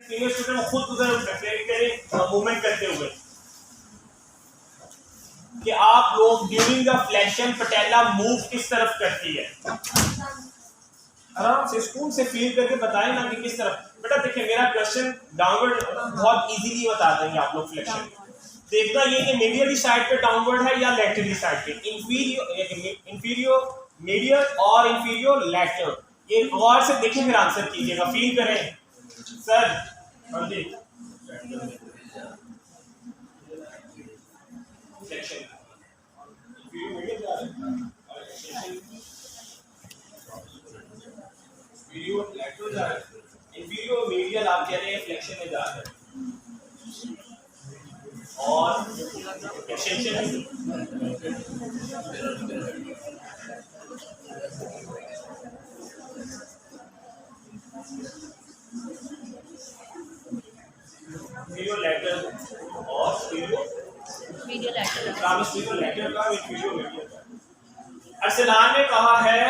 Senior student वो खुद उधर रिफ्लेक्ट करें मूवमेंट करते हुए कि आप लोग during the flexion patella move किस तरफ करती है। आराम से स्कूल से फील करके बताएं ना कि किस तरफ। बेटा देखिए मेरा क्वेश्चन डाउनवर्ड बहुत इजीली बता देंगे आप लोग। फ्लेक्शन देखना ये कि मीडियली साइड पे डाउनवर्ड है या लैटरली साइड पे, इंफीरियर मीडियल और इंफीरियर लैटरल। ये गौर से देखिए फिर आंसर कीजिएगा, फील करें सर। फ्लेक्शन लैटरल जा रहा है, इंफीरियर मीडियल आप कह रहे हैं फ्लेक्शन में जा रहा है और एक्सटेंशन इंफीरियर लैटरल और मीडियल लैटरल काम इंफीरियर लैटरल का इंफीरियर मीडियल का। अरसलान ने कहा है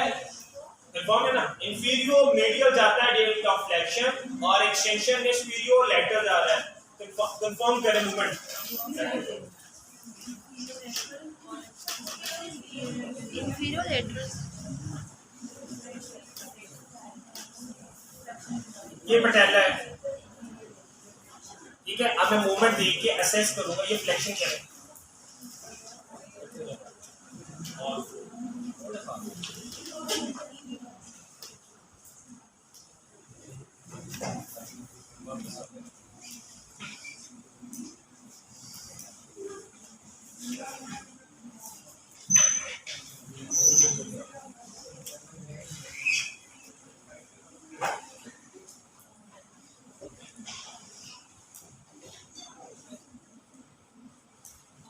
कंफर्म है ना, इंफीरियर मीडियल जाता है ड्यूरिंग द फ्लेक्शन और एक्सटेंशन में सुपीरियर लैटरल जा रहा है। कंफर्म करें मूवमेंट। इंफीरियर लैटरल ये पटेला है, ठीक है। अब मैं मूवमेंट देख के असेस करूंगा ये फ्लेक्शन क्या है।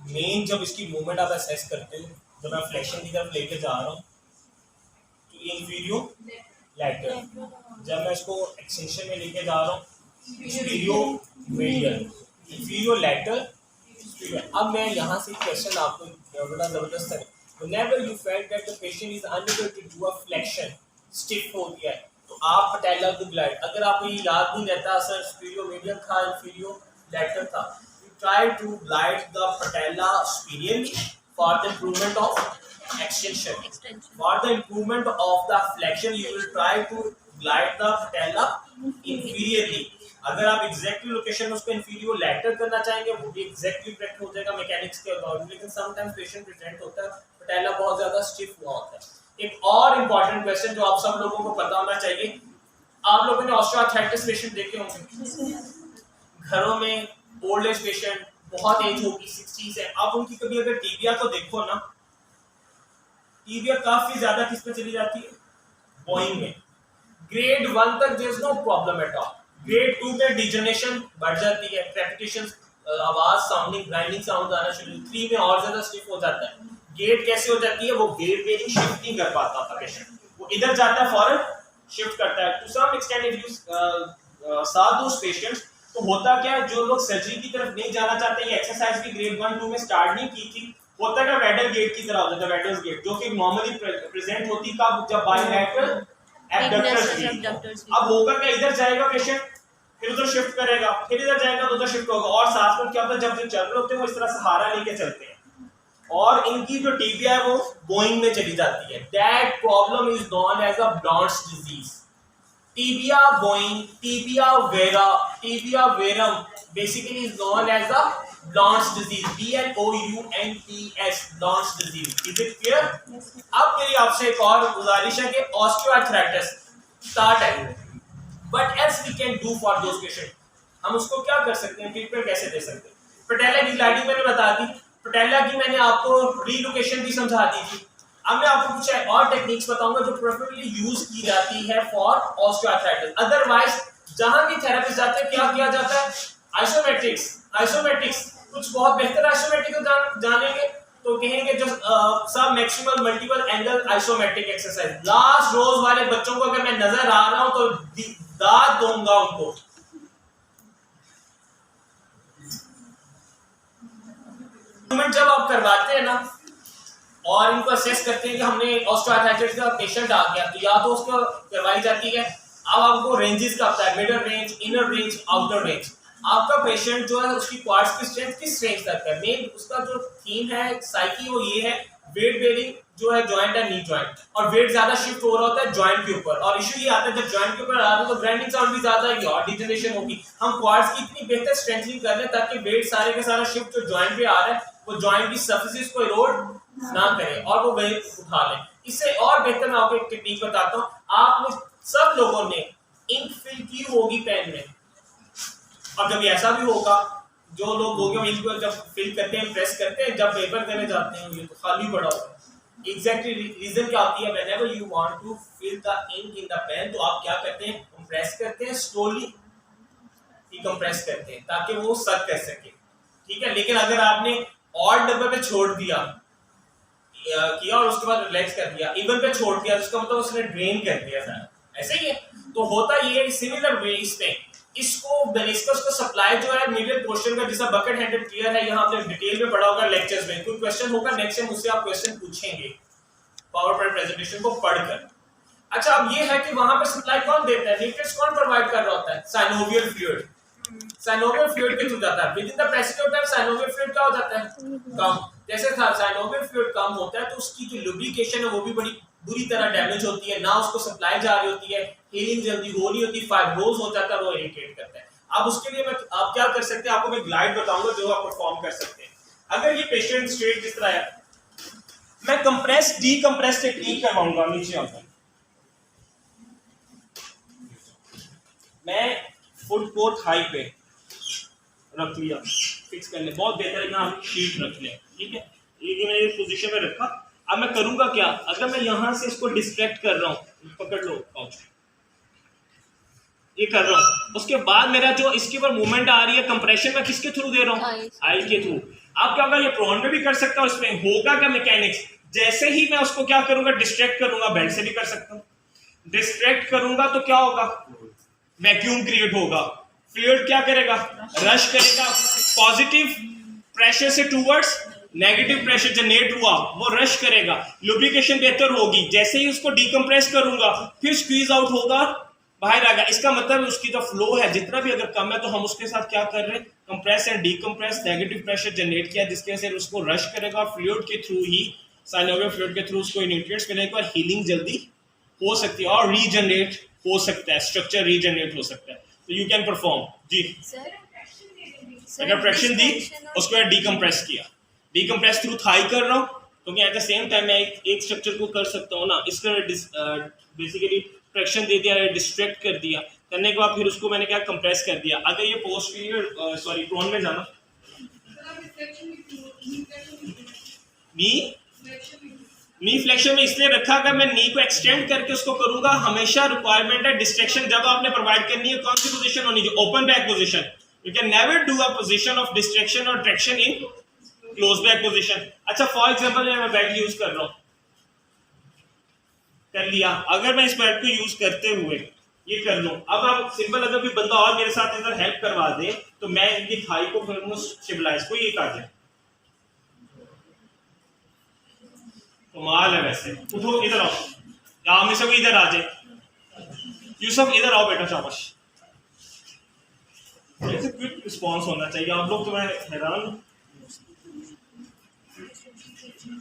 मेन जब इसकी मूवमेंट आप असेस करते हो, जब मैं फ्लेक्शन की तरफ लेके जा रहा हूँ तो ये इंफीरियर लैटरल, जब मैं इसको एक्सटेंशन में लेके जा रहा हूँ superior medial, inferior lateral superior. अब मैं यहाँ से क्वेश्चन आपको बड़ा जबरदस्त है। Whenever you felt that the patient is unable to do a flexion, stiff हो गया है, तो आप पटेला को ग्लाइड, अगर आपको ये याद नहीं रहता सर सुपीरियर मीडियल था इंफीरियर लैटरल था, try to glide the patella superiorly for the improvement of extension. For the improvement of the flexion, you will try to glide the patella inferiorly. अगर आप एग्जैक्टली लोकेशन उसको inferior lateral करना चाहेंगे वो भी exactly correct हो जाएगा mechanics के अकॉर्डिंग, लेकिन समटाइम्स पेशेंट प्रेजेंट होता है पटेला बहुत ज्यादा स्टिफ हुआ होता है। एक और इम्पोर्टेंट क्वेश्चन जो आप सब लोगों को पता होना चाहिए, आप लोगों ने ऑस्टियोआर्थराइटिस पेशेंट देखे होंगे घरों में, ओल्ड एज पेशेंट बहुत एज होगी 60s है, आप उनकी कभी अगर टीबिया को देखो ना, टीबिया काफी ज्यादा किस पे चली जाती है, बोइंग में। ग्रेड 1 तक there is no problem at all, grade 2 में डिजनरेशन बढ़ जाती है, क्रेपिटेशन, आवाज साउंडिंग ग्राइंडिंग साउंड आना शुरू, 3 में और ज्यादा स्टिफ हो जाता है। गेट कैसे हो जाती है, वो गेट पे ही शिफ्ट नहीं कर पाता था पेशेंट, वो इधर जाता है फौरन शिफ्ट करता है। To some extent if you saw those patients, तो होता क्या है, जो लोग सर्जरी की तरफ नहीं जाना चाहते, ये एक्सरसाइज भी ग्रेड 1-2 में स्टार्ट नहीं की थी, होता क्या वेडल गेट की तरह होता था, वेडल्स गेट जो कि नॉर्मली प्रेजेंट होती कब, जब बायलैटरल एब्डक्टर्स। अब होगा क्या, इधर जाएगा पेशेंट, फिर उधर शिफ्ट करेगा, फिर इधर जाएगा तो उधर शिफ्ट होगा, और साथ में क्या होता है जब जो चल रहे होते हैं वो इस तरह सहारा लेके चलते हैं और इनकी जो टीबिया है वो बोइंग में चली जाती है। That problem is known as a Blount's disease. Tibia bowing, tibia vera, tibia verum basically is known as a Blount's disease. B-L-O-U-N-T-S, Blount's disease. Is it clear? अब मेरी आपसे एक और गुजारिश है कि ऑस्टियोआर्थराइटिस स्टार्ट है, What else we can do for those patients? हम उसको क्या कर सकते हैं, ट्रीटमेंट कैसे दे सकते हैं? पटेला की ग्लाइडिंग मैंने बता दी, पटेला की मैंने आपको रीलोकेशन भी समझा दी थी। अब मैं आपको कुछ और टेक्निक्स बताऊंगा जो प्रेफरेबली यूज की जाती है फॉर ऑस्टियोआर्थराइटिस। अदरवाइज जहां भी थेरेपिस्ट जाते हैं क्या किया जाता है, आइसोमेट्रिक्स कुछ बहुत बेहतर आइसोमेट्रिक जानेंगे तो कहेंगे जो सब maximal multiple angle isometric exercise. Last रोज वाले बच्चों को अगर मैं नजर आ रहा हूं तो दाद दूंगा उनको। जब आप करवाते हैं ना और इनको असेस करते हैं कि हमने ऑस्टियोआर्थराइटिस का पेशेंट आ गया, तो या तो उसको करवाई जाती है अब आपको रेंजेस का पता है, middle range, inner range, outer range. आपका पेशेंट जो है उसकी क्वाड्स की स्ट्रेंथ किस रेंज तक है, मेन उसका जो थीम है साइकी वो ये है, वेट बेयरिंग जो है जॉइंट है नी जॉइंट, और वेट ज्यादा शिफ्ट हो रहा होता है जॉइंट के ऊपर, और इशू ये आता है जब जॉइंट के ऊपर आ रहा है तो ग्राइंडिंग साउंड भी ज्यादा आएगी और डिजनरेशन होगी। हम क्वाड्स की इतनी बेहतर स्ट्रेंथनिंग कर रहे हैं ताकि वेट सारे का सारा शिफ्ट जो जॉइंट पे आ रहा है वो जॉइंट की सर्फेसिस को इरोड ना करे और वो वेट उठा ले। इससे और बेहतर मैं आपको एक टेक्निक बताता हूँ। आपने सब लोगों ने इंक फिल की होगी पेन में, और कभी ऐसा भी होगा जो लोग हो गए इंक जब फिल करते हैं प्रेस करते हैं, जब पेपर देने जाते हैं ये तो खाली पड़ा होता है। एग्जैक्टली रीजन क्या होती है, whenever you want to fill the ink in the pen तो आप क्या करते हैं, कंप्रेस करते हैं, स्लोली डिकम्प्रेस करते हैं ताकि वो सक कर सके, ठीक है। लेकिन अगर आपने ऑड नंबर पे छोड़ दिया किया और उसके बाद रिलैक्स कर दिया, इवन पे छोड़ दिया, तो इसका मतलब उसने ड्रेन कर दिया सारा, ऐसे ही है। तो होता ये है सिमिलर वे इसमें इसको मेनिस्कस को सप्लाई जो है मीडियल पोर्शन का, जैसा बकेट हेडेड टीयर है, यहाँ आपने डिटेल में पढ़ा होगा लेक्चर्स में, कोई क्वेश्चन होगा नेक्स्ट टाइम मुझसे आप क्वेश्चन पूछेंगे पावर पॉइंट प्रेजेंटेशन को पढ़कर। अच्छा, अब ये है कि वहां पे सप्लाई कौन देता है, न्यूट्रिएंट्स कौन प्रोवाइड कर रहा होता है, साइनोवियल फ्लूइड। साइनोवियल फ्लूइड के थ्रू जाता है, with in the passage of time synovial fluid क्या हो जाता है, कम। जैसे था साइनोवियल फ्लूइड कम होता है तो उसकी जो लुब्रिकेशन है वो भी बड़ी बुरी तरह डैमेज होती है, ना उसको सप्लाई जा रही होती है, हीलिंग जल्दी हो नहीं होती, फाइब्रोज हो जाता है, वो इरिटेट करता है। अब उसके लिए मैं आप क्या कर सकते हैं, आपको मैं ग्लाइड बताऊंगा जो आप परफॉर्म कर सकते हैं। अगर ये पेशेंट स्ट्रेट जिस तरह है, मैं कंप्रेस डीकंप्रेस टेक्निक करवाऊंगा, नीचे आता हूं मैं, फुट को थाई पे रख लिया, फिक्स कर ले, बहुत बेहतर है ना, शीट रख ले, ठीक है। ये मैंने इस पोजीशन में रखा। अब मैं करूंगा क्या, अगर मैं यहां से इसको डिस्ट्रैक्ट कर रहा हूं, पकड़ लो पाउच, ये कर रहा हूं, उसके बाद मेरा जो इसके ऊपर मूवमेंट आ रही है, कंप्रेशन मैं किसके थ्रू दे रहा हूं, आई के थ्रू। आप क्या होगा, ये प्रोन में भी कर सकता हूं, इसमें होगा क्या मैकेनिक्स, जैसे ही मैं उसको क्या करूंगा, डिस्ट्रैक्ट करूंगा, बेल्ट से भी कर सकता हूं, डिस्ट्रैक्ट करूंगा तो क्या होगा, वैक्यूम क्रिएट होगा, फ्लूइड क्या करेगा, रश करेगा, पॉजिटिव प्रेशर से टूवर्ड्स नेगेटिव प्रेशर जनरेट हुआ वो रश करेगा, लुब्रिकेशन बेहतर होगी। जैसे ही उसको डीकंप्रेस करूंगा फिर स्क्वीज आउट होगा, बाहर आएगा। इसका मतलब उसकी जो फ्लो है जितना भी अगर कम है तो हम उसके साथ क्या कर रहे हैं, compress and decompress, negative pressure generate किया जिसकी वजह से उसको रश करेगा और फ्लूइड के थ्रू ही, साइनोवियल फ्लूइड के थ्रू उसको न्यूट्रिएंट्स मिलेगा और हीलिंग जल्दी हो सकती है और रीजनरेट हो सकता है, स्ट्रक्चर रीजनरेट हो सकता है। तो यू कैन परफॉर्म जी। अगर ट्रैक्शन दी उसको डीकंप्रेस किया, डीकंप्रेस थ्रू थाई कर रहा हूँ क्योंकि एट द सेम टाइम मैं एक स्ट्रक्चर को कर सकता हूँ ना, इसका बेसिकली ट्रैक्शन दे दिया, डिस्ट्रैक्ट कर दिया, करने के बाद फिर उसको मैंने क्या कंप्रेस कर दिया। अगर ये पोस्टीरियर सॉरी प्रोन में जाना, नी फ्लेक्शन में इसलिए रखा, अगर मैं नी को एक्सटेंड करके उसको करूंगा, हमेशा रिक्वायरमेंट है डिस्ट्रैक्शन जब आपने प्रोवाइड करनी है, कौन सी पोजीशन होनी चाहिए, open back position. You can never do a position of distraction और traction in close back position. अच्छा, फॉर एग्जांपल मैं बेड यूज कर रहा हूं, कर लिया, अगर मैं इस बेड को यूज करते हुए ये कर लूं, अब आप सिंपल अगर भी बंदा और मेरे साथ इधर हेल्प करवा दे तो मैं इनकी थाई को करूंगा स्टेबलाइज, को ये कर दे, कमाल है। वैसे उठो, इधर आओ, आप में सब इधर आ जाए, यूसुफ इधर आओ बेटा, शाबाश। ऐसे क्विक रिस्पांस होना चाहिए, आप लोग तो मैं हैरान।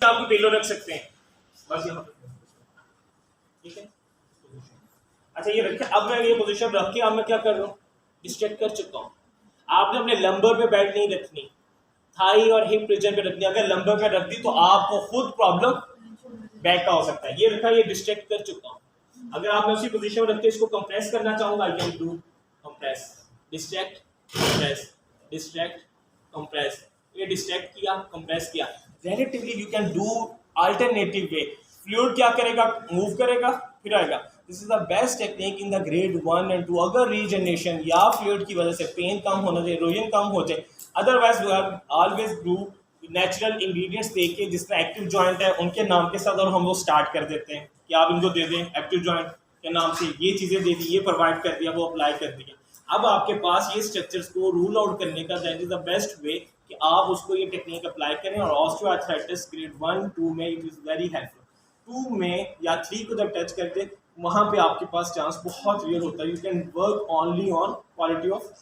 आप पिलो रख सकते हैं बस यहाँ पे, ठीक है। अच्छा ये रखे, अब मैं ये पोजीशन रख के अब मैं क्या कर रहा हूँ, डिस्ट्रैक्ट कर चुका हूँ। आपने अपने लंबर पे बेल्ट नहीं रखनी, थाई और हिप रीजन पे रखनी। अगर लंबर पे रख दी तो आपको खुद प्रॉब्लम बैक का हो सकता है। ये रखा, ये डिस्ट्रैक्ट कर चुका हूँ। अगर आप मैं उसी पोजीशन में रख के इसको कंप्रेस करना चाहूंगा, I can do compress, distract, compress, distract, compress, ये डिस्ट्रैक्ट किया, कंप्रेस किया। Relatively you can do alternative way, fluid क्या करेगा, मूव करेगा फिर आएगा। This is the best technique in the grade 1 and 2। अगर रीजनरेशन या फ्लूइड की वजह से पेन कम होना चाहिए, इरोजन कम हो जाए, otherwise we have always do natural ingredients देके, जिस तरह एक्टिव जॉइंट है उनके नाम के साथ, और हम वो स्टार्ट कर देते हैं कि आप इनको दे दें एक्टिव जॉइंट के नाम से, ये चीज़ें दे दी, ये प्रोवाइड कर दिया, वो अप्लाई कर दिया। अब आपके पास ये स्ट्रक्चर्स को रूल आउट करने का that is the best way कि आप उसको ये टेक्निक अप्लाई करें। और ऑस्टियोआर्थराइटिस ग्रेड 1 2 में इट इज़ वेरी हेल्पफुल। 2 में या 3 को जब टच करते वहाँ पे आपके पास चांस बहुत रियल होता है। You can work only on quality of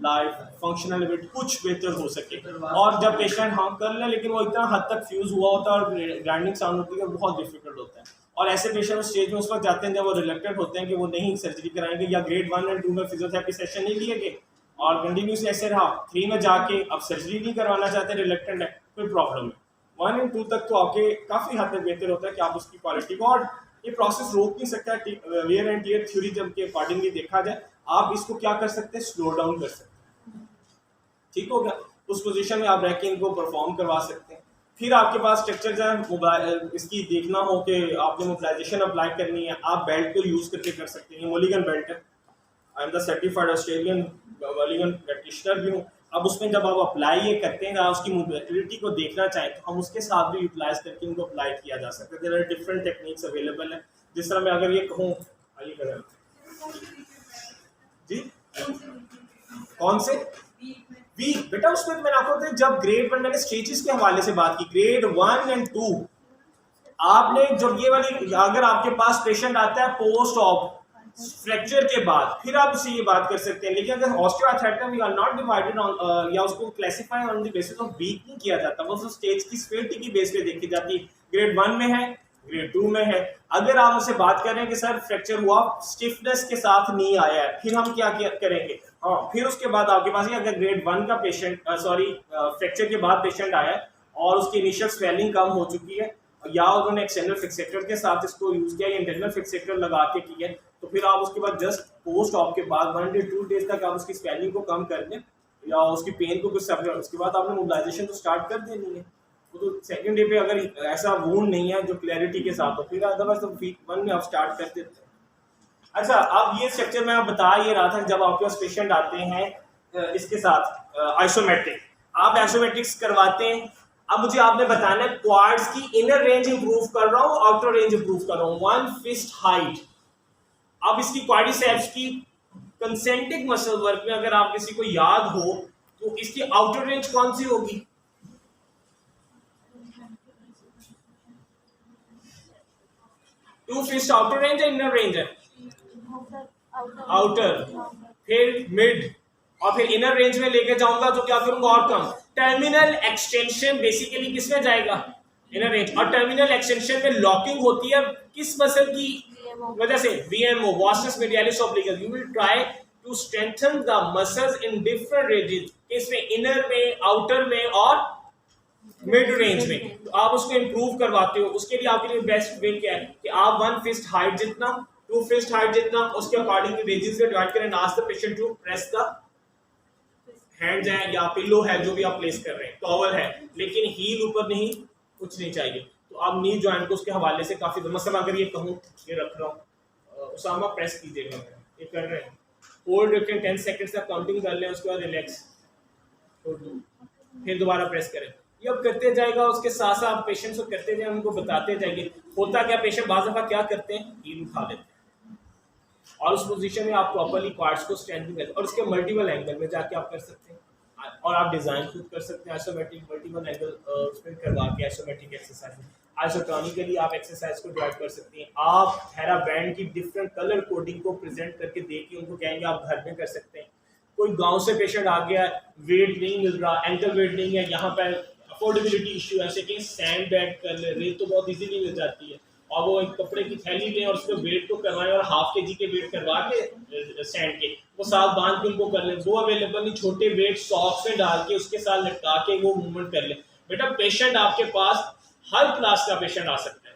life, functional ability कुछ बेहतर हो सके। और जब पेशेंट हाँ कर ले लेकिन वो इतना हद तक फ्यूज हुआ होता है और ग्राइंडिंग साउंड होती है, बहुत डिफिकल्ट होता है। और ऐसे पेशेंट उस स्टेज में उस वक्त जाते हैं जब वो रिलेक्टेड होते हैं कि वो नहीं सर्जरी कराएंगे, या ग्रेड 1 एंड 2 में फिजियोथेरेपी सेशन नहीं लिए गए और कंटिन्यूसली ऐसे रहा, 3 में जाके अब सर्जरी नहीं करवाना चाहते, रिलेक्टेड है, कोई प्रॉब्लम है। 1 एंड 2 तक तो आपके काफ़ी हद तक बेहतर होता है कि आप उसकी क्वालिटी को, और ये प्रोसेस रोक नहीं सकता वेयर एंड टियर थ्योरी जब के अकॉर्डिंगली देखा जाए, आप इसको क्या कर सकते हैं, स्लो डाउन कर सकते हैं। ठीक हो गया, उस पोजीशन में आप रह के इनको परफॉर्म करवा सकते हैं। फिर आपके पास स्ट्रक्चर जो है इसकी देखना हो कि आपने मोबिलाइजेशन अप्लाई करनी है, आप बेल्ट को यूज करके कर सकते हैं। मोलिगन बेल्ट है, I am the certified Australian Mulligan practitioner भी हूँ। अब उसमें जब आप अप्लाई ये करते हैं, उसकी मोबिलिटी को देखना चाहें तो हम उसके साथ भी यूटिलाइज करके इनको अप्लाई किया जा सकता है। There are different techniques available है। जिस तरह मैं अगर ये कहूँ, आइए करें जी, कौन से वीक बेटा, उसमें तो मैंने आपको बताया, जब ग्रेड 1 मैंने स्टेजेस के हवाले से बात की, ग्रेड 1 एंड 2 आपने जब ये वाली, अगर आपके पास पेशेंट आता है पोस्ट ऑप फ्रैक्चर के बाद, फिर आप उससे ये बात कर सकते हैं। लेकिन अगर osteoarthritis we are not divided on, या उसको classify on the basis of week नहीं किया जाता, वो स्टेज की स्पेलिटी की बेस पे देखी जाती है। ग्रेड 1 में है, ग्रेड 2 में है। अगर आप उससे बात करें कि सर फ्रैक्चर हुआ, स्टिफनेस के साथ नहीं आया है, फिर हम क्या करेंगे, हाँ फिर उसके बाद आपके पास अगर ग्रेड 1 का पेशेंट फ्रैक्चर के बाद पेशेंट आया है और उसकी इनिशियल स्वेलिंग कम हो चुकी है, या उन्होंने एक्सटर्नल फिक्सेटर के साथ इसको यूज किया या इंटरनल फिक्सेटर लगा के किया, तो फिर आप उसके बाद जस्ट पोस्ट ऑप के बाद 1 से 2 डेज तक आप उसकी स्वेलिंग को कम कर दें या उसकी पेन को कुछ सब, उसके बाद आपने मोबिलाइजेशन तो स्टार्ट कर देनी है। तो सेकंड डे पे अगर ऐसा वूंड नहीं है जो क्लैरिटी के साथ हो, फिर अदरवाइज तो वीक 1 में आप स्टार्ट कर देते हैं। अच्छा, अब ये स्ट्रक्चर मैं बता ये रहा था, जब आपके पास पेशेंट आते हैं इसके साथ आइसोमेट्रिक, आप आइसोमेट्रिक्स करवाते हैं। अब मुझे आपने बताना है क्वाड्स की इनर रेंज इंप्रूव कर रहा हूँ, आउटर रेंज इंप्रूव कर रहा हूँ, 1 फिस्ट हाइट। अब इसकी क्वाड्रिसेप्स की कंसेंट्रिक मसल वर्क में अगर आप किसी को याद हो तो इसकी आउटर रेंज कौन सी होगी, 2 फिस्ट आउटर रेंज है, इनर रेंज है, आउटर, फिर मिड, और फिर इनर रेंज में लेके जाऊंगा तो क्या करूंगा, और कम। टर्मिनल एक्सटेंशन बेसिकली किसमें जाएगा, इनर रेंज। और टर्मिनल एक्सटेंशन में लॉकिंग होती है किस मसल की वजह से, VMO, vastus medialis obliquus. You will try to strengthen the muscles in different ranges, इसमें इनर में, आउटर में और मिड रेंज में। तो आप उसको इंप्रूव करवाते हो, उसके लिए आपके लिए बेस्ट वे क्या है कि आप 1 फिस्ट हाइट जितना, 2 फिस्ट हाइट जितना, उसके अकॉर्डिंग रेंजेस से डिवाइड करें, ask the patient to press the hand है या पिलो है जो भी आप प्लेस कर रहे हैं, टॉवल है, लेकिन हील ऊपर नहीं, कुछ नहीं चाहिए। तो आप नी जॉइंट को उसके हवाले से काफी, मतलब अगर ये कहूँ, ये रख रहा हूँ, उसामा प्रेस कीजिएगा, ये कर रहे हैं, होल्ड रखें 10 सेकंड्स तक काउंटिंग कर लें, उसके बाद रिलैक्स, फिर दोबारा प्रेस करें। ये अब करते जाएगा, उसके साथ साथ आप पेशेंट्स को करते जाए, उनको बताते जाएंगे। होता क्या, पेशेंट बाज़ दफ़ा क्या करते हैं, हील उठा लेते हैं, और उस पोजीशन में आप प्रॉपर्ली क्वाड्स को स्ट्रेंथन करते हैं, और उसके मल्टीपल एंगल में जाके आप कर सकते हैं, और आप डिज़ाइन खुद कर सकते हैं। आइसोमेट्रिक मल्टीपल एंगल उसमें करवा के आइसोमेट्रिक एक्सरसाइज, आइसोटोनिकली आप एक्सरसाइज को ड्राइव कर सकते हैं। आप थेरा बैंड की डिफरेंट कलर कोडिंग को प्रेजेंट करके दे के उनको कहेंगे आप घर में कर सकते हैं। कोई गांव से पेशेंट आ गया, वेट नहीं मिल रहा, एंकल वेट नहीं है, यहाँ पर अफोर्डेबिलिटी इशू है, ऐसे कि सैंड बैग कर ले, रेत तो बहुत इजीली मिल जाती है, और वो एक कपड़े की थैली लें और उसमें वेट को करवाएं और ½ kg के वेट करवा के सैंड के वो साथ बांध के उनको कर लें। वो अवेलेबल नहीं, छोटे वेट सॉक्स में डाल के उसके साथ लटका के वो मूवमेंट कर लें। बेटा पेशेंट आपके पास हर क्लास का पेशेंट आ सकता है,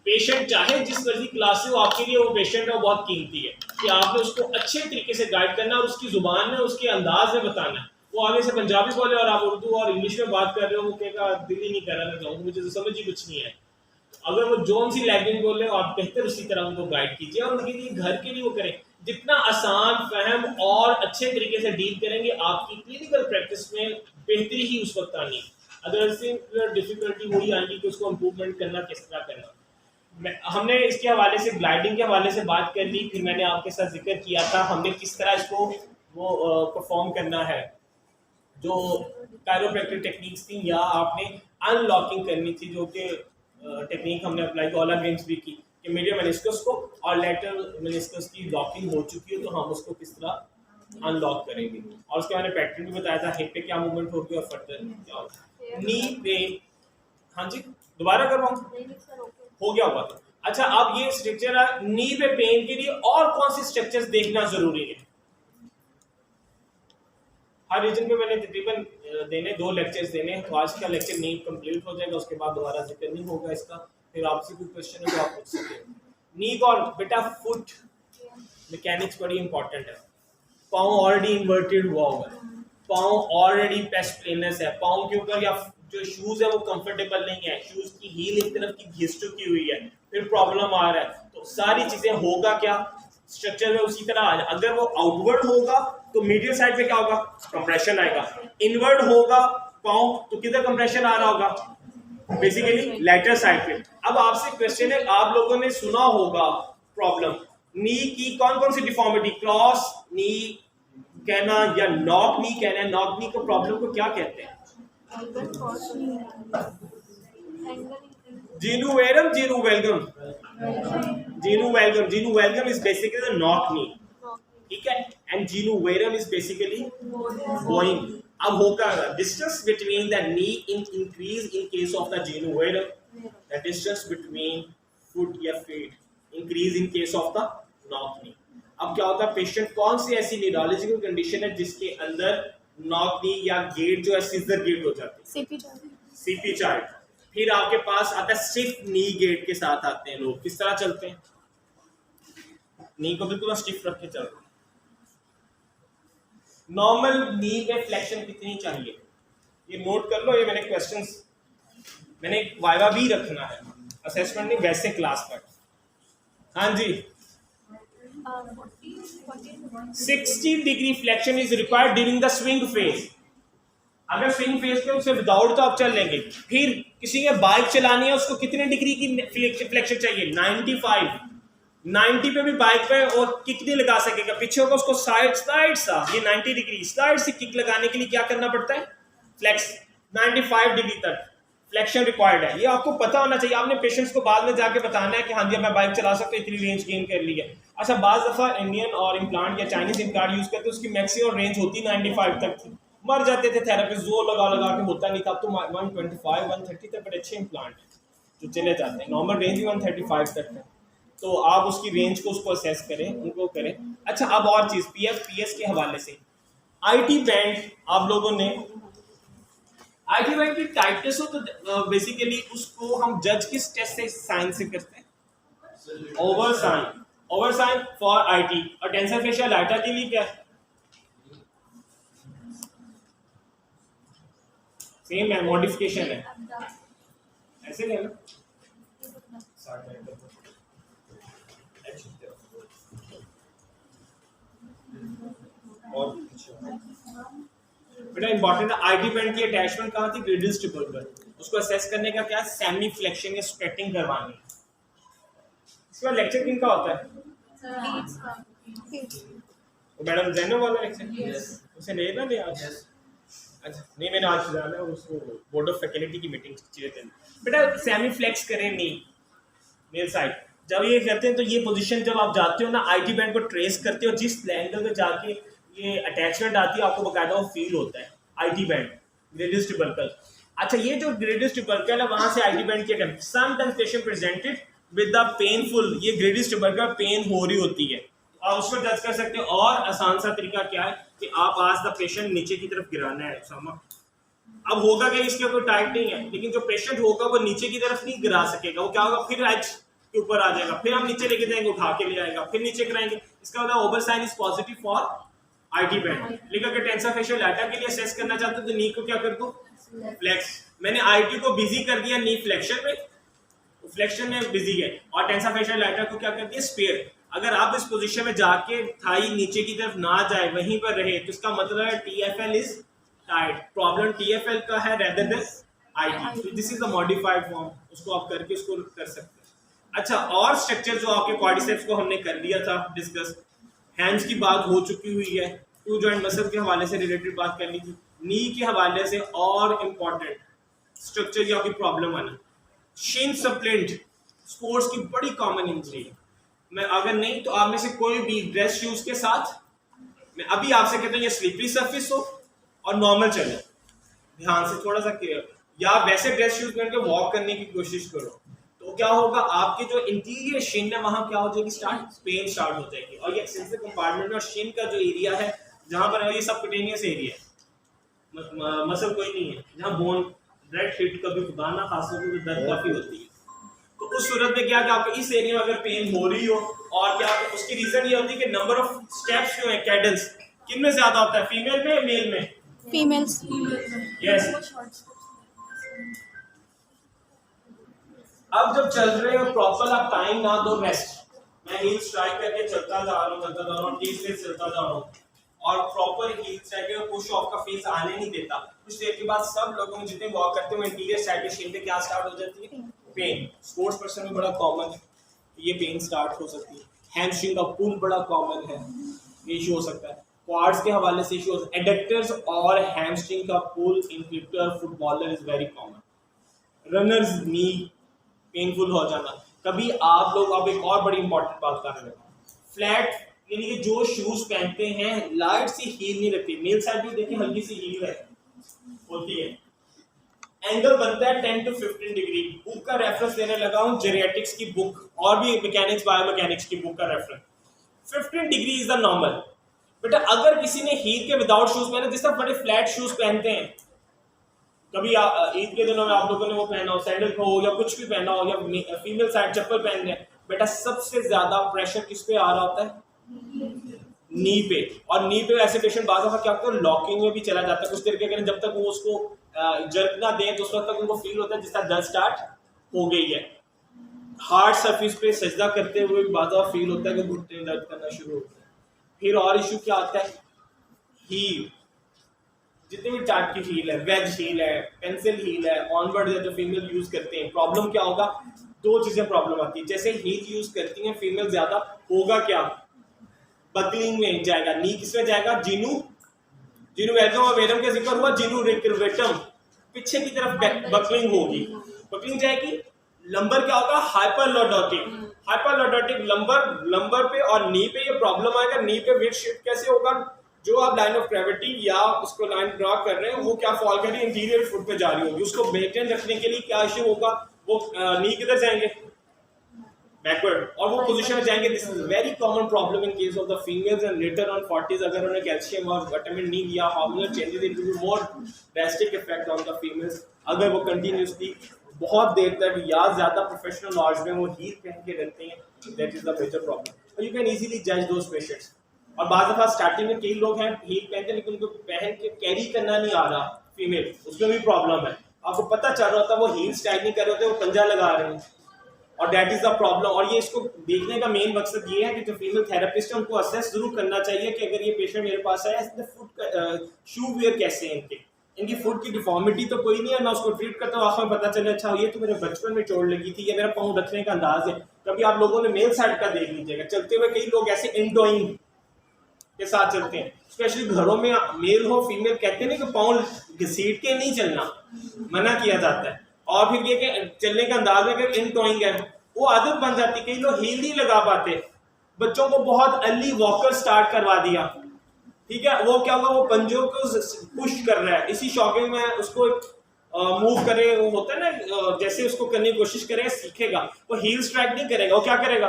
पेशेंट चाहे जिस मर्जी क्लास से हो, आपके लिए वो पेशेंट है वो बहुत कीमती है कि आपने उसको अच्छे तरीके से गाइड करना और उसकी जुबान में, उसके अंदाज में बताना। वो आगे से पंजाबी बोले और आप उर्दू और इंग्लिश में बात कर रहे हो, वो कहेगा दिल ही नहीं कर रहा, मैं जाऊँ, मुझे तो समझ ही कुछ नहीं है। अगर वो जोन सी लैंग्वेज बोल रहे हो, आप बेहतर उसी तरह उनको गाइड कीजिए और उनके लिए घर के लिए वो करें। जितना आसान, फहम और अच्छे तरीके से डील करेंगे, आपकी क्लिनिकल प्रैक्टिस में बेहतरी ही उस वक्त आनी। अदर डिफिकल्टी वही आएगी कि उसको इम्प्रूवमेंट करना किस तरह करना। हमने इसके हवाले से ग्लाइडिंग के हवाले से बात कर ली, फिर मैंने आपके साथ जिक्र किया था हमने किस तरह इसको वो परफॉर्म करना है, जो कायरोप्रैक्टिक टेक्निक्स थी, या आपने अनलॉकिंग करनी थी, जो कि टेक्निक हमने अप्लाई की, ओला गेम्स भी की, कि कि मीडियल मेनिस्कस को और लैटरल मेनिस्कस की लॉकिंग हो चुकी है, तो हम उसको किस तरह अनलॉक करेंगे। और उसके मैंने पैटर्न भी बताया था, हिप पे क्या मूवमेंट होगी और फर्दर क्या होगा। नी पे, हाँ जी दोबारा करवाऊँ, हो गया होगा। अच्छा अब ये स्ट्रक्चर है नी पे पेन के लिए, और कौन सी स्ट्रक्चर्स देखना जरूरी है। हर रीजन पे मैंने तकरीबन देने 2 लेक्चर्स देने हैं, तो आज का लेक्चर नहीं कंप्लीट हो जाएगा, उसके बाद दोबारा जिक्र नहीं होगा इसका। फिर आपसे कोई क्वेश्चन है तो आप पूछ सकते हैं। नी और बेटा फुट मैकेनिक्स बड़ी इंपॉर्टेंट है। पाँव ऑलरेडी इन्वर्टेड हुआ होगा, पाँव ऑलरेडी पेस्ट प्लेनस है, पाँव के ऊपर या जो शूज है वो कंफर्टेबल नहीं है, शूज की हील एक तरफ की घिस चुकी हुई है, फिर प्रॉब्लम आ रहा है, तो सारी चीजें होगा क्या स्ट्रक्चर में उसी तरह आ जाए। अगर वो आउटवर्ड होगा तो मीडियल साइड पे क्या होगा, कंप्रेशन आएगा। इनवर्ड होगा पाँव तो किधर कंप्रेशन आ रहा होगा, बेसिकली लैटरल साइड पे। अब आपसे क्वेश्चन है, आप लोगों ने सुना होगा प्रॉब्लम नी की कौन कौन सी डिफॉर्मिटी, क्रॉस नी कहना या नॉक नी कहना है। नॉक नी को प्रॉब्लम को क्या कहते हैं, genu valgum, genu valgum, genu valgum, genu valgum is basically the knock knee, ठीक है, and genu valgum is basically going. अब होगा distance between the knee in increase in case of the genu valgum, the distance between foot या feet increase in case of the knock knee. अब क्या होता है, patient कौन सी ऐसी neurological condition है जिसके अंदर नॉक नी या गेट जो है सीजर गेट हो जाती है, सीपी चार्ट। फिर आपके पास आता है स्टिफ नी गेट के साथ आते हैं लोग, किस तरह चलते हैं, नी को बिल्कुल स्टिफ रख के चलते हैं। नॉर्मल नी पे फ्लेक्शन कितनी चाहिए, ये नोट कर लो, ये मैंने क्वेश्चंस, मैंने एक वाइवा भी रखना है, असेसमेंट नहीं वैसे क्लास पर। हाँ जी 60 degree flexion is required during the swing phase. अगर स्विंग फेज पे उसे विदाउट तो आप चल लेंगे। फिर किसी ने बाइक चलानी है, उसको कितने डिग्री की फ्लेक्शन चाहिए, 95। 90 पे भी बाइक पे और किक नहीं लगा सकेगा, पीछे होगा उसको साइड सा, ये 90 डिग्री स्लाइड से किक लगाने के लिए क्या करना पड़ता है, फ्लेक्स 95 डिग्री तक फ्लेक्शन रिक्वायर्ड है। ये आपको पता होना चाहिए, आपने पेशेंट्स को बाद में जाके बताना है कि हाँ जी मैं बाइक चला सकता हूँ, इतनी रेंज गेन कर ली है। अच्छा बाज दफा इंडियन और इम्प्लांट या चाइनीज इम्प्लांट यूज करते उसकी मैक्सिमम रेंज होती 95 तक थी, मर जाते थे थेरेपिस्ट, जोर लगा लगा के होता नहीं था। अब तो 125 130 तक बड़े अच्छे इम्प्लांट जो चले जाते हैं, नॉर्मल रेंज भी 135 तक है, तो आप उसकी रेंज को उसको असेस करें, उनको करें। अच्छा अब और चीज़ पीएस के हवाले से आईटी बैंड, आप लोगों ने आईटी बैंड की टाइटनेस हो तो बेसिकली उसको हम जज किस टेस्ट से साइन से करते हैं, ओवर साइन फॉर आईटी। और टेंसर फेशियल डाटा के लिए क्या है, सेम है, मॉडिफिकेशन है, ऐसे नहीं है ना। और बेटा इंपॉर्टेंट है, आईटी बैंड की अटैचमेंट कहाँ थी, ग्रेडियल स्टिपल पर। उसको असेस करने का क्या, सेमी फ्लेक्शन या स्ट्रेटिंग करवानी। इसके बाद लेक्चर किन का होता है, वो मैडम जैनब वाला लेक्चर, उसे ले ना ले आज। अच्छा नहीं मैंने आज जाना है उसको, बोर्ड ऑफ फैकल्टी की मीटिंग चीजें करनी। बेटा सेमी फ्लेक्स करें नी मेल साइड, जब ये करते हैं तो ये पोजीशन जब आप जाते हो ना, आईटी बैंड को ट्रेस करते हो, जिस एंगल पे जाके ये अटैचमेंट आती है आपको बकायदा वो फील होता है आईटी बैंड ग्रेडियल ट्यूबरकल। अच्छा ये जो ग्रेडियल ट्यूबरकल है वहां से आईटी बैंड की attack, sometimes patient presented with the painful, ये ग्रेडियल ट्यूबरकल पेन हो रही होती है, आप उसको जज कर सकते हो। और आसान सा तरीका क्या है कि आप आज द पेशेंट नीचे की तरफ गिराना है सामा। अब होगा क्या, इसका कोई टाइट नहीं है, लेकिन जो पेशेंट होगा वो नीचे की तरफ नहीं गिरा सकेगा, वो क्या होगा फिर एच के ऊपर आ जाएगा, फिर हम नीचे लेके जाएंगे, उठा के ले आएगा, फिर नीचे कराएंगे। इसका मतलब over sign is positive for IT band. लेकिन अगर टेंसर फेशियल डाटा के लिए असेस करना चाहते हो तो नी को क्या कर दो, फ्लेक्स। मैंने आईटी को बिजी कर दिया नी फ्लेक्शन में, फ्लेक्शन में बिजी है, और टेंसर फेशियल डाटा को क्या कर दिया, स्पेयर। अगर आप इस पोजीशन में जाके थाई नीचे की तरफ ना जाए, वहीं पर रहे, तो इसका मतलब है TfL is tight, problem TfL का है रेदर देन आईटी। तो this is the modified form, उसको आप करके उसको कर सकते हैं। अच्छा और स्ट्रक्चर जो आपके क्वाड्रिसेप्स को हमने कर लिया था डिस्कस, हैंड्स की बात हो चुकी हुई है, टू जॉइंट मसल के हवाले से रिलेटेड बात करनी थी, नी के हवाले से और इम्पॉर्टेंट स्ट्रक्चर की आपकी प्रॉब्लम आनी, शिन स्प्लिंट। स्पोर्ट्स की बड़ी कॉमन इंजरी है। मैं अगर नहीं तो आप में से कोई भी ड्रेस शूज के साथ, मैं अभी आपसे कहता हूँ ये स्लिपरी सरफेस हो और नॉर्मल चले, ध्यान से थोड़ा सा केयर, या वैसे ड्रेस शूज पहन के वॉक करने की कोशिश करो, तो क्या होगा आपके जो इंटीरियर शिन है वहां क्या हो जाएगी, पेन स्टार्ट हो जाएगी। और ये एक्सटेंसिव कंपार्टमेंट और शिन का जो एरिया है जहां पर ये सबक्यूटेनियस एरिया है, मसल कोई नहीं है, जहां बोन डायरेक्ट हिट कभी खुदा ना खासतौर पर दर्द काफी होती है। तो उस सूरत में क्या कि आपको इस एरिया में अगर पेन हो रही हो, और क्या उसकी रीजन ये होती है कि नंबर ऑफ स्टेप्स जो है, कैडेंस किन में ज्यादा होता है, फीमेल में मेल में? फीमेल्स। यस। अब जब चल रहे हो प्रॉपर आप टाइम ना दो, रेस्ट, मैं हील स्ट्राइक करके चलता जा रहा हूँ ठीक से चलता जा रहा हूँ, और proper heal strike push of का फेस आने नहीं देता। कुछ देर के बाद सब लोगों में जितने वॉक करते हैं इंटीरियर साइड के शिन पे क्या स्टार्ट हो जाती है, पेन। स्पोर्ट्स पर्सन में बड़ा कॉमन है ये पेन स्टार्ट हो सकती है। हैमस्ट्रिंग का पुल बड़ा कॉमन है, ये इशू हो सकता है। क्वाड्स के हवाले से इशू, एडक्टर्स और हैमस्ट्रिंग का pull in cricketer footballer is very common. Runners knee painful हो जाना। कभी आप लोग, अब एक और बड़ी इंपॉर्टेंट बात कर रहे हैं, फ्लैट यानी कि जो शूज पहनते हैं लाइट सी हील नहीं रखती, मेल साइड भी देखिए हल्की सी हील है होती है, एंगल बनता है 10 to 15 डिग्री। बुक का रेफरेंस देने लगा हूं, जेरियाट्रिक्स की बुक और भी मैकेनिक्स बायोमैकेनिक्स की बुक का reference, 15 degree is the normal. बेटा अगर किसी ने हील के विदाउट शूज पहने, जिस तरह बड़े फ्लैट शूज पहनते हैं, कभी ईद के दिनों में आप लोगों ने वो पहना हो, सैंडल हो या कुछ भी पहना हो, या फीमेल साइड चप्पल पहन रहे हैं, बेटा सबसे ज्यादा प्रेशर किस पे आ रहा होता है, नी पे। और नी पे ऐसे पेशेंट बाज़ दफा क्या होता है, लॉकिंग में भी चला जाता है कुछ देर के, जब तक वो उसको जर्क ना दें तो उस वक्त तक उनको फील होता है जिस तरह दर्द स्टार्ट हो गई है। हार्ड सरफेस पे सजदा करते हुए बाज़ दफा फील होता है कि घुटने दर्द करना शुरू होता है। फिर और इशू क्या आता है, हील, जितने भी टाइप की हील है, वेज हील है, पेंसिल हील है, ऑनवर्ड है जो फीमेल यूज करते हैं, प्रॉब्लम क्या होगा, दो चीजें प्रॉब्लम आती है। जैसे हील यूज करती हैं फीमेल ज्यादा, होगा क्या, बकलिंग में जाएगा, नी किसमें जाएगा, जीनू वेलकम और वेलम का जिक्र हुआ, जीनू रिकर्वेटम पीछे की तरफ बकलिंग होगी, बकलिंग जाएगी। लंबर क्या होगा, हाइपरलॉर्डोटिक लंबर पे और नी पे ये प्रॉब्लम आएगा। नी पे वेट शिफ्ट कैसे होगा, जो आप लाइन ऑफ ग्रेविटी या उसको लाइन ड्रॉ कर रहे हैं वो क्या फॉल कर रही है, इंटीरियर फुट पे जा रही होगी, उसको मेंटेन रखने के लिए क्या इशू होगा, वो नी किधर जाएंगे, बैकवर्ड, और वो पोजीशन में जाएंगे। This is very common problem in case of the females and later on 40s अगर उन्हें कैल्शियम और विटामिन डी या hormonal changes, it will be more drastic effect on the females अगर वो कंटिन्यूसली बहुत देर तक या ज्यादा प्रोफेशनल नॉलेज में वो हील पहन के रहते हैं, that is the major problem. You can easily जज दोस पेशेंट्स। और बाद दफा स्टार्टिंग में कई लोग हैं हील पहनते हैं लेकिन उनको पहन के कैरी करना नहीं आ रहा, फीमेल, उसमें भी प्रॉब्लम है, आपको पता चल रहा होता है वो हील स्टाइल नहीं कर रहे होते, वो पंजा लगा रहे हैं, और दैट इज द प्रॉब्लम। और ये इसको देखने का मेन मकसद ये है कि जो फीमेल थेरेपिस्ट है उनको असेस जरूर करना चाहिए कि अगर ये पेशेंट मेरे पास आया, फुट शू वेयर कैसे हैं इनकी फुट की डिफॉर्मिटी तो कोई नहीं है, मैं उसको ट्रीट करता हूँ, आखिर में पता चले अच्छा ये तो मेरे बचपन में चोट लगी थी, ये मेरा पाँव रखने का अंदाज है। कभी आप लोगों ने मेल साइड का देख लीजिएगा, चलते हुए कई लोग ऐसे इनडोइंग के साथ चलते हैं, स्पेशली घरों में, मेल हो फीमेल, कहते हैं कि पाँव घसीट के नहीं चलना, मना किया जाता है। और फिर ये कि चलने का अंदाज में अगर इनडोइंग है वो आदत बन जाती है, कई लोग हील नहीं लगा पाते, बच्चों को बहुत अर्ली वॉकर स्टार्ट करवा दिया, ठीक है, वो क्या होगा, वो पंजों को पुश कर रहा है, इसी शॉकिंग में उसको मूव करे, वो होता है ना, जैसे उसको करने की कोशिश करेगा सीखेगा, वो हील स्ट्राइक नहीं करेगा, वो क्या करेगा,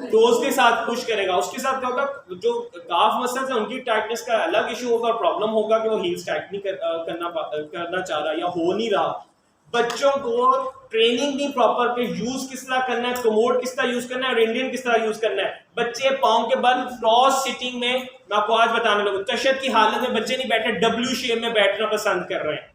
टोज के साथ पुश करेगा। उसके साथ क्या होगा, जो काफ मसल्स है उनकी टाइटनेस का अलग इशू होगा, प्रॉब्लम होगा कि वो हील स्ट्राइक नहीं करना चाह रहा या हो नहीं रहा। बच्चों को ट्रेनिंग नहीं प्रॉपर पे यूज किस तरह करना है, कमोड किस तरह यूज करना है और इंडियन किस तरह यूज करना है। बच्चे पाँव के बल क्रॉस सिटिंग में, मैं आपको आज बताने लगूं, तशद की हालत में बच्चे नहीं बैठे, डब्ल्यू शेप में बैठना पसंद कर रहे हैं।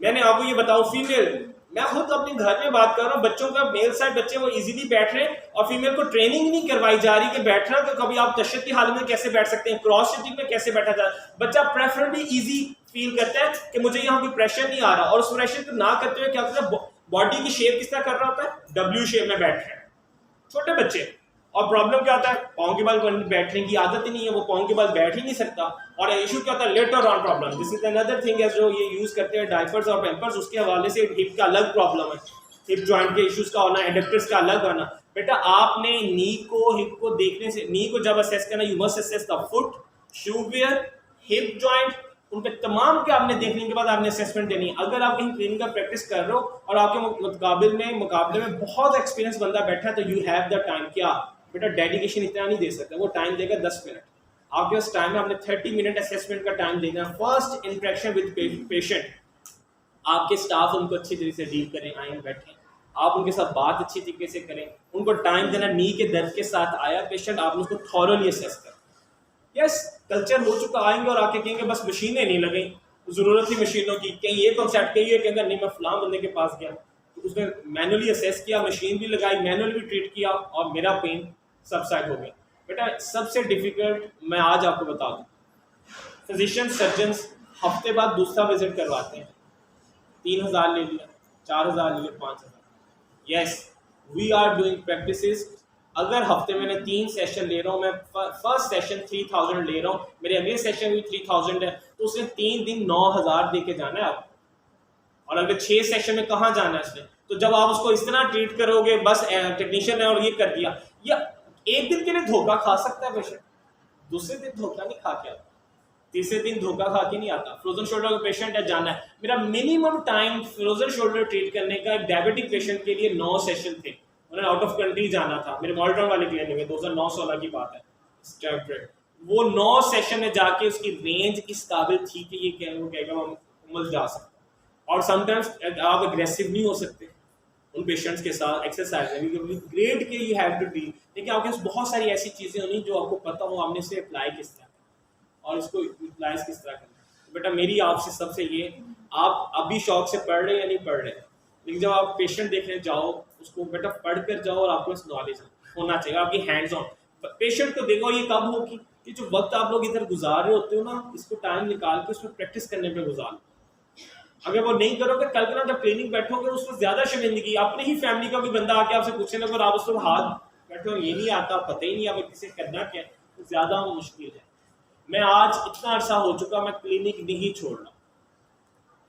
मैंने आपको ये बताऊं, फीमेल, मैं खुद अपने घर में बात कर रहा हूँ, बच्चों का मेल साइड बच्चे वो इजीली बैठ रहे हैं और फीमेल को ट्रेनिंग नहीं करवाई जा रही कि बैठना, तो कभी आप तशद की हालत में कैसे बैठ सकते हैं, क्रॉस सिटिंग में कैसे बैठा जाए। बच्चा प्रेफरेबली इजी फील करता है कि मुझे यहाँ कोई प्रेशर नहीं आ रहा, और उस प्रेशर को ना करते हुए क्या करता है, बॉडी की शेप किस तरह कर रहा होता है, डब्ल्यू शेप में बैठ रहे हैं छोटे बच्चे। और प्रॉब्लम क्या होता है, पाँव के बल बैठने की आदत ही नहीं है, वो पाँव के बल बैठ ही नहीं सकता। और इशू क्या होता है, later on problem, this is another thing है जो ये यूज करते हैं डायपर्स और पैम्पर्स, उसके हवाले से हिप का अलग प्रॉब्लम है, हिप जॉइंट के इश्यूज का होना, एडक्टर्स का अलग आना। बेटा आपने नी को हिप को देखने से, नी को जब असेस करना, you must assess the foot, shoe wear, hip joint, उनके तमाम के आपने देखने के बाद आपने असेसमेंट देनी है। अगर आप कहीं ट्रेनिंग का प्रैक्टिस कर रहे हो और आपके मुकाबले में बहुत एक्सपीरियंस बंदा बैठा है, तो यू हैव द टाइम। क्या बेटा डेडिकेशन इतना नहीं दे सकता, वो टाइम देगा 10 मिनट आपके पास टाइम है, आपने 30 मिनट असेसमेंट का टाइम देना। फर्स्ट इंटरेक्शन विद पेशेंट, आपके स्टाफ उनको अच्छी तरीके से डील करें, आए बैठें, आप उनके साथ बात अच्छी तरीके से करें, उनको टाइम देना। नी के दर्द के साथ आया पेशेंट, आप उसको थॉरली असेस करें। यस कल्चर हो चुका, आएंगे और आके कहेंगे बस मशीनें नहीं लगें, ज़रूरत थी मशीनों की, कहीं ये कॉन्सेप्ट कहिए कि अगर नहीं मैं फलां बंदे के पास गया तो उसने मैनुअली असेस किया, मशीन भी लगाई, मैनुअली भी ट्रीट किया और मेरा पेन सबसाइड हो गया। बेटा सबसे डिफिकल्ट मैं आज आपको बता दूं, फिजिशियन सर्जन्स हफ्ते बाद दूसरा विजिट करवाते हैं, 3000 ले लिया, 4000 ले लिया, 5000। Yes we are doing practices. अगर हफ्ते में मैं 3 सेशन ले रहा हूँ, मैं फर्स्ट सेशन 3000 ले रहा हूँ, मेरे अगले सेशन भी 3000 है, तो उसने 3 दिन 9000 दे के जाना है आप। और अगर 6 सेशन में कहाँ जाना है उसने, तो जब आप उसको इस तरह ट्रीट करोगे, बस टेक्नीशियन है और ये कर दिया, या एक दिन के लिए धोखा खा सकता है पेशेंट, दूसरे दिन धोखा नहीं खा के आता, तीसरे दिन धोखा खा के नहीं आता। फ्रोजन शोल्डर का पेशेंट है, जाना है। मेरा minimum time frozen shoulder treat करने का डायबिटिक पेशेंट के लिए 9 सेशन थे, उन्हें आउट ऑफ कंट्री जाना था, मेरे मॉल्टन वाले क्लिनिक में 2009-16 की बात है। वो 9 सेशन में जाके उसकी रेंज इस काबिल थी कि ये कहेगा मुकम्मल जा सकता। और समटाइम्स आप अग्रेसिव नहीं हो सकते उन पेशेंट्स के साथ एक्सरसाइज में, ग्रेड के यू हैव टू डील। लेकिन आपके पास बहुत सारी ऐसी चीज़ें होनी जो आपको पता हो आपने इसे अप्लाई किस तरह और इसको यूटिलाइज किस तरह करना। तो बेटा मेरी आपसे सबसे ये, आप अभी शौक से पढ़ रहे हैं या नहीं पढ़ रहे हैं, लेकिन जब आप पेशेंट देखने जाओ उसको बेटा पढ़ कर जाओ और आपको इस नॉलेज होना चाहिए, आपकी हैंड्स ऑन पेशेंट को देखो। ये कब होगी, कि जो वक्त आप लोग इधर गुजार रहे होते हो ना, इसको टाइम निकाल के उसमें प्रैक्टिस करने पे गुजार। अगर वो नहीं करोगे, कल को ना जब ट्रेनिंग बैठोगे उसमें ज्यादा शर्मिंदगी, अपनी ही फैमिली का भी बंदा आके आपसे पूछे ना, अगर आप उसको हाथ बैठो ये नहीं आता, पता ही नहीं आप किसे करना क्या है, तो ज्यादा मुश्किल है। मैं आज इतना अरसा हो चुका, मैं क्लिनिक नहीं छोड़ रहा।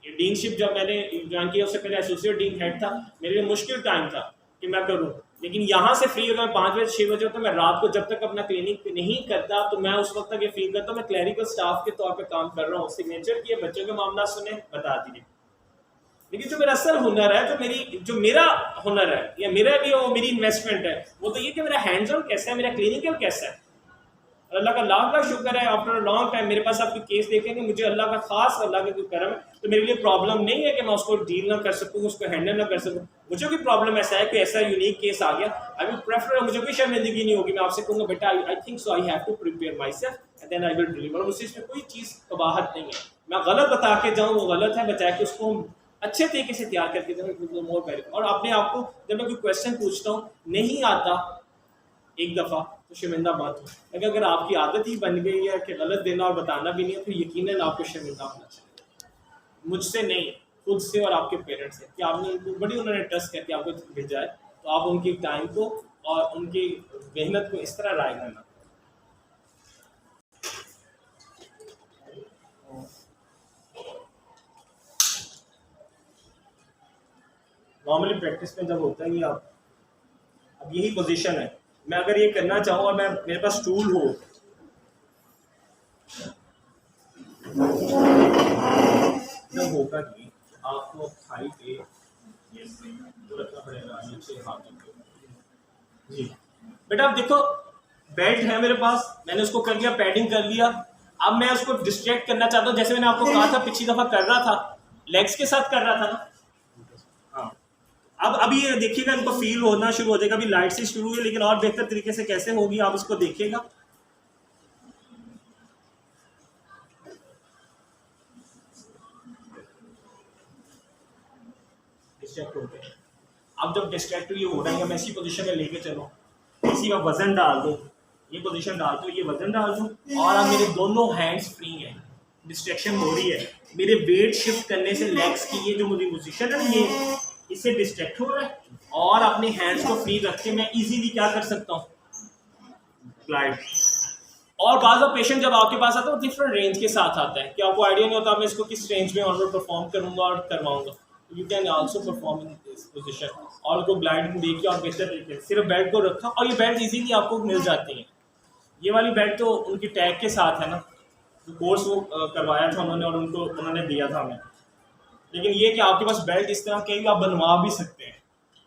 ये डीनशिप जब मैंने ज्वाइन किया उससे पहले एसोसिएट डीन हेड था, मेरे लिए मुश्किल टाइम था कि मैं करूं, लेकिन यहाँ से फ्री होकर 5 बजे 6 बजे होता, मैं रात को जब तक अपना क्लिनिक नहीं करता तो मैं उस वक्त तक ये फील करता हूँ मैं क्लैरिकल स्टाफ के तौर पे काम कर रहा हूँ, सिग्नेचर किए, बच्चों के मामला सुने, बता दीजिए। लेकिन जो मेरा असल हुनर है, जो मेरा हुनर है या मेरा भी वो मेरी इन्वेस्टमेंट है, वो तो ये कि मेरा हैंड्स ऑन कैसा है, मेरा क्लिनिकल कैसा है। अल्लाह का लाख लाख शुक्र है, आफ्टर लॉन्ग टाइम मेरे पास आपकी केस देखेंगे, मुझे अल्लाह का खास अल्लाह का कोई करम है, तो मेरे लिए प्रॉब्लम नहीं है कि मैं उसको डील ना कर सकूँ, उसको हैंडल ना कर सकूँ। मुझे भी प्रॉब्लम ऐसा है कि ऐसा यूनिक केस आ गया, आई विल प्रेफर, मुझे कोई शर्मिंदगी नहीं होगी, मैं आपसे कहूँगा बेटा I think so, I have to prepare myself and then I will deliver. मुझसे इसमें कोई चीज़ कबाहत नहीं है, मैं गलत बता के जाऊँ वो गलत है, बचा के उसको अच्छे तरीके से तैयार करके जाऊँ मोर बेटर। और अपने आप को जब मैं कोई क्वेश्चन पूछता हूँ नहीं आता एक दफ़ा तो शर्मिंदा मत हो, अगर आपकी आदत ही बन गई है कि गलत देना और बताना भी नहीं है, तो यकीनन आपको शर्मिंदा होना चाहिए, मुझसे नहीं, खुद से और आपके पेरेंट्स से, कि आपने उनको बड़ी उन्होंने ट्रस्ट करके आपको भेजा है, तो आप उनकी टाइम को और उनकी मेहनत को इस तरह राय करना। नॉर्मली प्रैक्टिस में जब होता है ये आप, अब यही पोजीशन है, मैं अगर ये करना चाहूँ और मैं मेरे पास स्टूल हो, जब होगा कि आपको थाई पे रखना पड़ेगा नीचे हाथों पे। जी बेटा अब देखो बेल्ट है मेरे पास, मैंने उसको कर लिया, पैडिंग कर लिया, अब मैं उसको डिस्ट्रैक्ट करना चाहता हूँ, जैसे मैंने आपको कहा था पिछली दफा कर रहा था, लेग्स के साथ कर रहा था ना। अब अभी ये देखिएगा, इनको फील होना शुरू हो जाएगा, अभी लाइट से शुरू है, लेकिन और बेहतर तरीके से कैसे होगी आप उसको देखिएगा। डिस्ट्रैक्ट हो गए, अब जब डिस्ट्रैक्ट ये हो रहा है, मैं इसी पोजीशन में लेके चलो, इसी में वजन डाल दो, ये पोजीशन डाल दो, ये वजन डाल दो, और अब मेरे दोनों हैंड्स फ्री हैं, डिस्ट्रैक्शन हो रही है, मेरे वेट शिफ्ट करने से लेग्स की ये जो मुझे पोजीशन है ये इससे डिस्ट्रैक्ट हो रहा है, और अपने हैंड्स को फ्री रख के मैं इजीली क्या कर सकता हूँ, ग्लाइड। और बाज़ पेशेंट जब आपके पास आता है वो डिफरेंट रेंज के साथ आता है कि आपको आइडिया नहीं होता मैं इसको किस रेंज में ऑर्डर परफॉर्म करूँगा और करवाऊँगा, you can also perform in this position. और उनको ग्लाइडिंग देके और बेहतर तरीके से सिर्फ बेल्ट को रखा, और ये बेल्ट इजीली आपको मिल जाती है। ये वाली बेल्ट तो उनकी टैग के साथ है ना, जो कोर्स वो करवाया था उन्होंने और उन्होंने दिया था हमें। लेकिन ये कि आपके पास बेल्ट इस तरह के भी आप बनवा भी सकते हैं,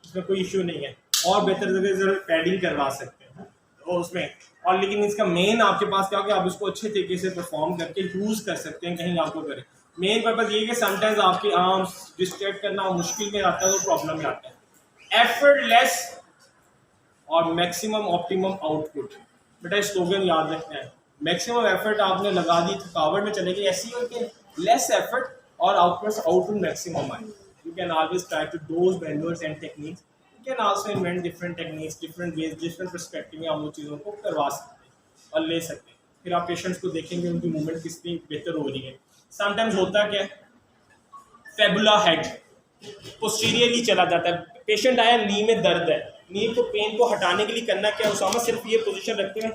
इसमें कोई इश्यू नहीं है, और बेहतर जगह पैडिंग करवा सकते हैं और उसमें। और लेकिन इसका मेन आपके पास क्या हो कि आप इसको अच्छे तरीके से परफॉर्म करके यूज़ कर सकते हैं कहीं आपको करें। मेन पर्पज़ ये है कि समटाइम्स आपके आर्म्स डिस्ट्रैक्ट करना मुश्किल में आता है, तो प्रॉब्लम में आता है। एफर्टलेस और मैक्सिमम ऑप्टिमम आउटपुट, बेटा स्लोगन याद रखना है। मैक्सिमम एफर्ट आपने लगा दी, थकावट में चले गई, ऐसी हो कि लेस एफर्ट और आउटपुट मैक्सिमम आए। You can always try to those manoeuvres and techniques. You can also invent different techniques, different ways, different perspective में आप वो चीज़ों को करवा सकते हैं और ले सकते हैं। फिर आप पेशेंट्स को देखेंगे उनकी मूवमेंट कितनी बेहतर हो रही है। समटाइम्स होता क्या है, फेबुला हेड पोस्टीरियरली चला जाता है। पेशेंट आया, नी में दर्द है, नी को पेन को हटाने के लिए करना क्या है उसामा, सिर्फ ये पोजीशन रखते हैं,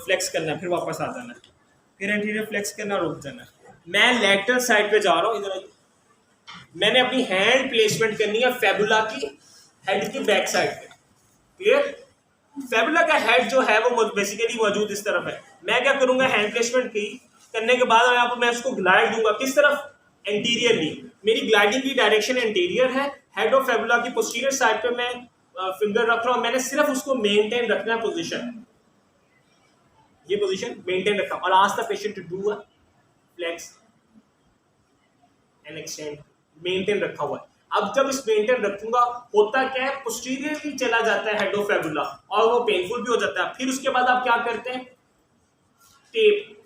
फ्लेक्स करना है, फिर वापस आ जाना है, फिर एंटीरियर फ्लेक्स करना, रुक जाना है। मैं लैटरल साइड पे जा रहा हूँ, इधर मैंने अपनी हैंड प्लेसमेंट करनी है फेबुला की हेड की बैक साइड पे। क्लियर? फेबुला का हेड जो है वो बेसिकली मौजूद इस तरफ है। मैं क्या करूंगा, हैंड प्लेसमेंट की करने के बाद मैं उसको ग्लाइड दूंगा किस तरफ, एंटीरियरली। मेरी ग्लाइडिंग की डायरेक्शन एंटीरियर है। हेड ऑफ फेबुला की पोस्टीरियर साइड पे मैं फिंगर रख रहा हूँ, मैंने सिर्फ उसको मेंटेन रखना है पोजीशन, ये पोजीशन मेंटेन रखा और आज the patient to do flex and extend, maintain रखा हुआ है। अब जब इस मेंटेन रखूंगा होता क्या है, पोस्टीरियरली चला जाता है हेड ऑफ फेबुला और वो पेनफुल भी हो जाता है। फिर उसके बाद आप क्या करते हैं, टेप,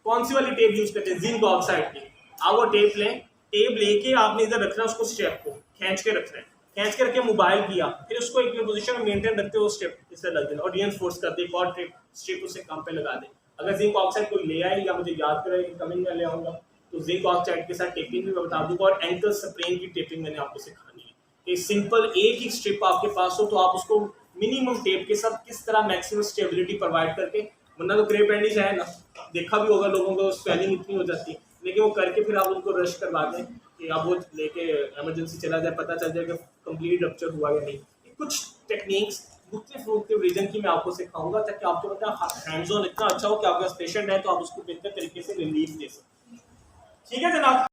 कौन सी वाली टेप यूज करते हैं, जिंक ऑक्साइड की। आप वो टेप लें, टेप लेके आपने इधर रखना है उसको, स्टेप को खींच के रखना है, खींच के रखे मोबाइल किया, फिर उसको एक पोजीशन में मेंटेन रखते हो, स्टेप इससे लग देना और रिइंफोर्स कर दे, एक और स्टेप उससे काम पे लगा दे। अगर जिंक ऑक्साइड कोई ले आए या मुझे याद करे कमिंग में ले आऊंगा, तो जिंक ऑक्साइड के साथ टेपिंग भी मैं बता दूंगा, और एंकल स्प्रेन की टेपिंग मैंने आपको सिखानी है कि सिंपल एक ही स्ट्रिप आपके पास हो तो आप उसको मिनिमम टेप के साथ किस तरह मैक्सिमम स्टेबिलिटी प्रोवाइड करके, वरना तो क्रेप बैंडेज है ना, देखा भी होगा लोगों को, स्वेलिंग इतनी हो जाती है, लेकिन वो करके फिर आप उनको रश करवा दें कि आप वो लेके इमरजेंसी चला जाए, पता चल जाए कि कंप्लीट रप्चर हुआ या नहीं। कुछ टेक्निक्स मुख्तलिफ रीजन की मैं आपको सिखाऊंगा ताकि आपको पता हैंड्स ऑन इतना अच्छा हो कि आपके पास पेशेंट है तो आप उसको बेहतर तरीके से रिलीफ दे सकें। ठीक है जनाब।